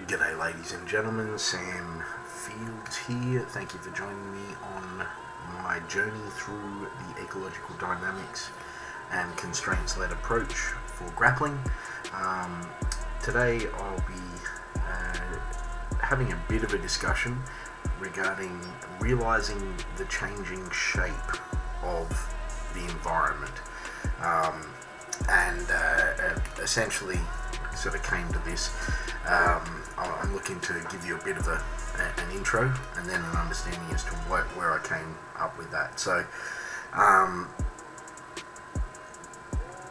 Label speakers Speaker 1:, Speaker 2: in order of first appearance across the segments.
Speaker 1: G'day ladies and gentlemen, Sam Fields here. Thank you for joining me on my journey through the ecological dynamics and constraints-led approach for grappling. Today I'll be having a bit of a discussion regarding realizing the changing shape of the environment, and essentially sort of came to this. I'm looking to give you a bit of an intro and then an understanding as to where I came up with that. So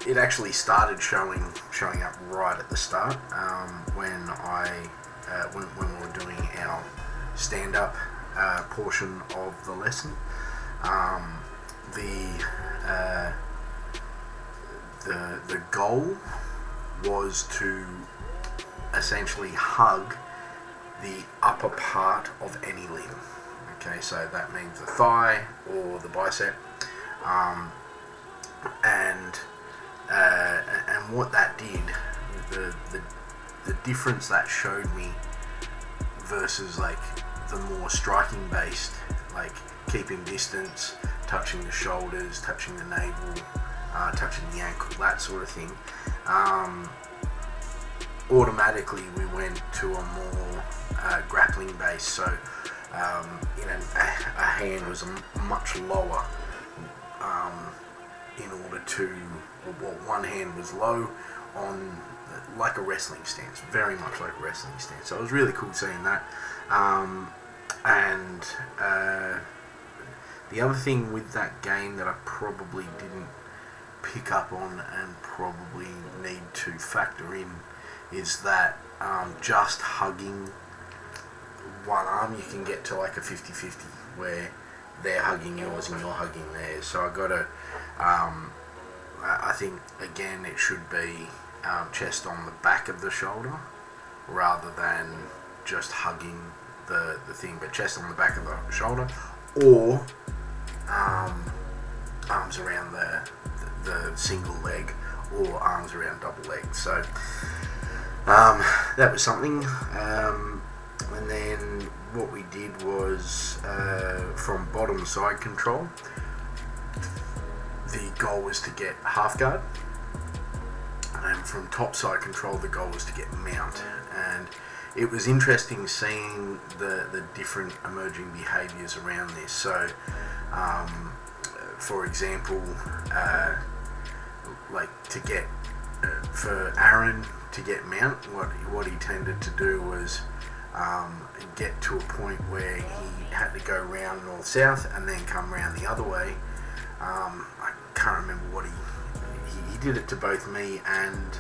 Speaker 1: it actually started showing up right at the start, when we were doing our stand-up portion of the lesson. The goal was to essentially hug the upper part of any limb. Okay, so that means the thigh or the bicep, and what that did, the difference that showed me versus like the more striking based, like keeping distance, touching the shoulders, touching the navel, touching the ankle, that sort of thing. Automatically we went to a more grappling base, so a hand was much lower, in order to, well, one hand was low on like a wrestling stance, very much like a wrestling stance. So it was really cool seeing that. And the other thing with that game that I probably didn't pick up on and probably need to factor in is that just hugging one arm, you can get to like a 50-50 where they're hugging yours and you're hugging theirs. So I got to, I think again it should be chest on the back of the shoulder rather than just hugging the thing, but chest on the back of the shoulder, or arms around the single leg, or arms around double leg. So that was something. And then what we did was, from bottom side control, the goal was to get half guard, and from top side control the goal was to get mount. And it was interesting seeing the different emerging behaviours around this. So for example, like to get for Aaron to get mount, what he tended to do was get to a point where he had to go round north-south and then come round the other way. I can't remember what he did it to both me and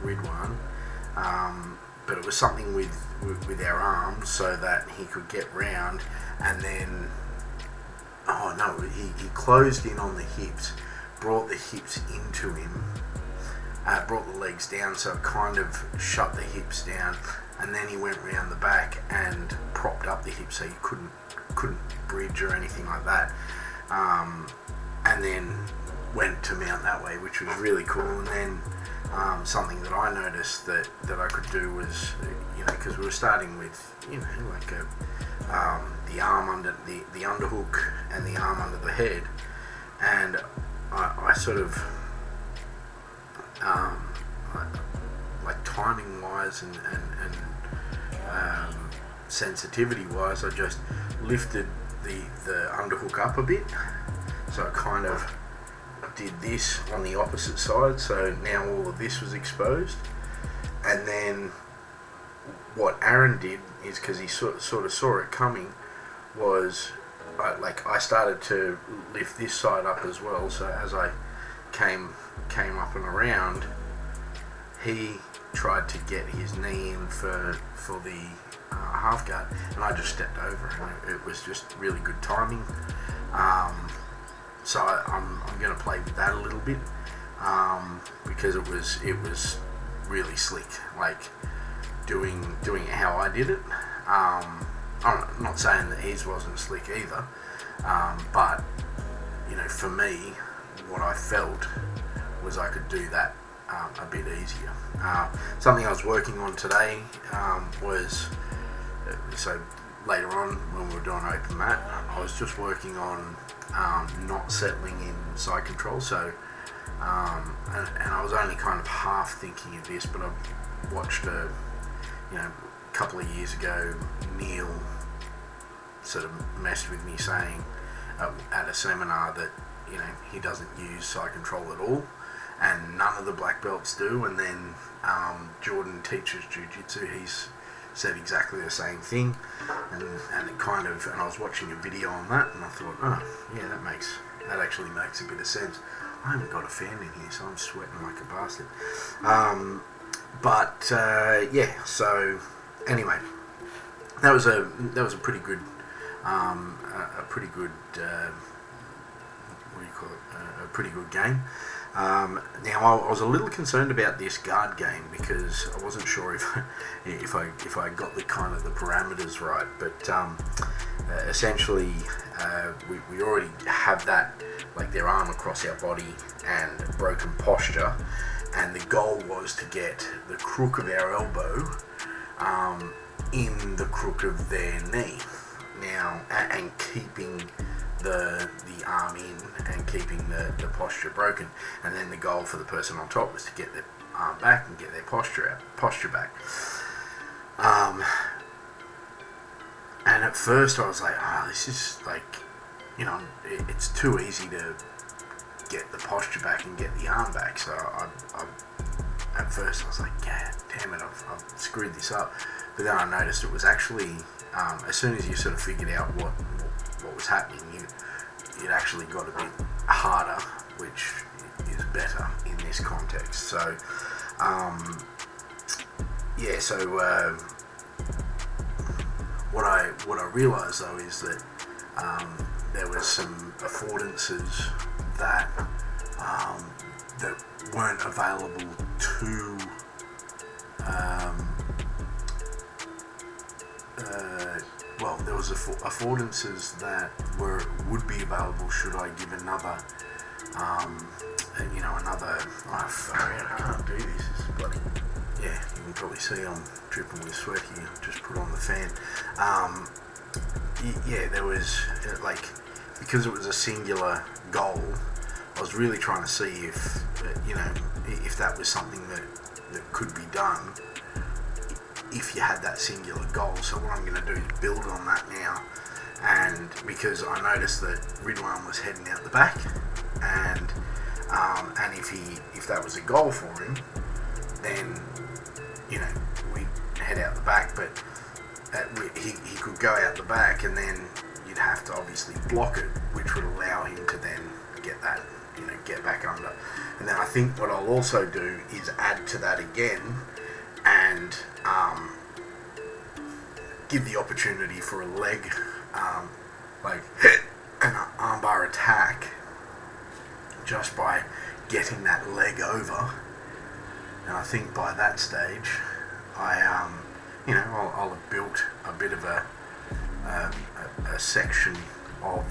Speaker 1: Ridwan, but it was something with our arms so that he could get round, and then he closed in on the hips, brought the hips into him, brought the legs down, so it kind of shut the hips down, and then he went round the back and propped up the hips so you couldn't bridge or anything like that, and then went to mount that way, which was really cool. And then something that I noticed that I could do was, because we were starting with like the arm under the underhook and the arm under the head, and I sort of like timing wise and sensitivity wise, I just lifted the underhook up a bit, so it kind of did this on the opposite side, so now all of this was exposed. And then what Aaron did is, because he sort of saw it coming, was I started to lift this side up as well, so as I came up and around, he tried to get his knee in for the half guard, and I just stepped over, and it was just really good timing. So I'm going to play with that a little bit, because it was really slick, like doing it how I did it. I'm not saying that his wasn't slick either, but for me, what I felt was I could do that a bit easier. Something I was working on today was, so later on when we were doing open mat, I was just working on not settling in side control. So, and I was only kind of half thinking of this, but I watched a couple of years ago, Neil sort of messed with me saying at a seminar that he doesn't use side control at all, and none of the black belts do. And then Jordan teaches jiu-jitsu, he's said exactly the same thing, and it kind of, and I was watching a video on that, and I thought, oh yeah, that actually makes a bit of sense. I haven't got a fan in here, so I'm sweating like a bastard. Yeah, so anyway, that was a pretty good what do you call it? A pretty good game. Now I was a little concerned about this guard game because I wasn't sure if I got the kind of the parameters right, but essentially we already have that, like their arm across our body and broken posture, and the goal was to get the crook of our elbow in the crook of their knee now, and keeping the arm in and keeping the posture broken. And then the goal for the person on top was to get their arm back and get their posture back. And at first I was like, this is like, it's too easy to get the posture back and get the arm back. So I at first I was like, yeah, damn it, I've screwed this up. But then I noticed it was actually, as soon as you sort of figured out what was happening, it actually got a bit harder, which is better in this context. So, what I realised though is that there was some affordances that that weren't available to there was affordances that would be available should I give another I can't do this. This is bloody, yeah, you can probably see I'm dripping with sweat here. Just put on the fan. There was because it was a singular goal, I was really trying to see if that was something that could be done if you had that singular goal. So what I'm going to do is build on that now, and because I noticed that Ridwan was heading out the back, and if that was a goal for him, then we'd head out the back, but he could go out the back, and then you'd have to obviously block it, which would allow him to then get that, get back under. And then I think what I'll also do is add to that again, and give the opportunity for a leg, like an armbar attack, just by getting that leg over. And I think by that stage, I'll have built a bit of a section of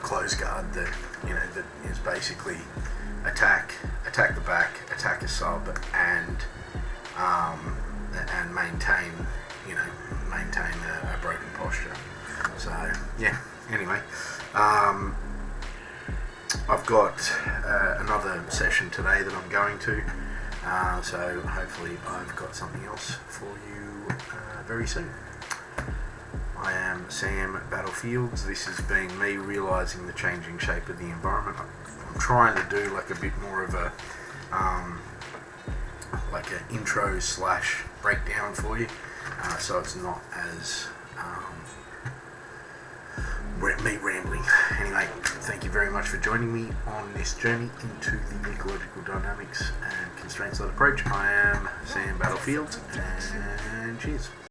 Speaker 1: close guard that that is basically attack the back, attack a sub, and maintain a broken posture. So yeah. Anyway, I've got another session today that I'm going to, so hopefully I've got something else for you very soon. I am Sam Battlefields. This has been me realising the changing shape of the environment. I'm trying to do like a bit more of a like an intro / breakdown for you, so it's not as me rambling. Anyway, thank you very much for joining me on this journey into the ecological dynamics and constraints-led approach. I am Sam Battlefields, and cheers.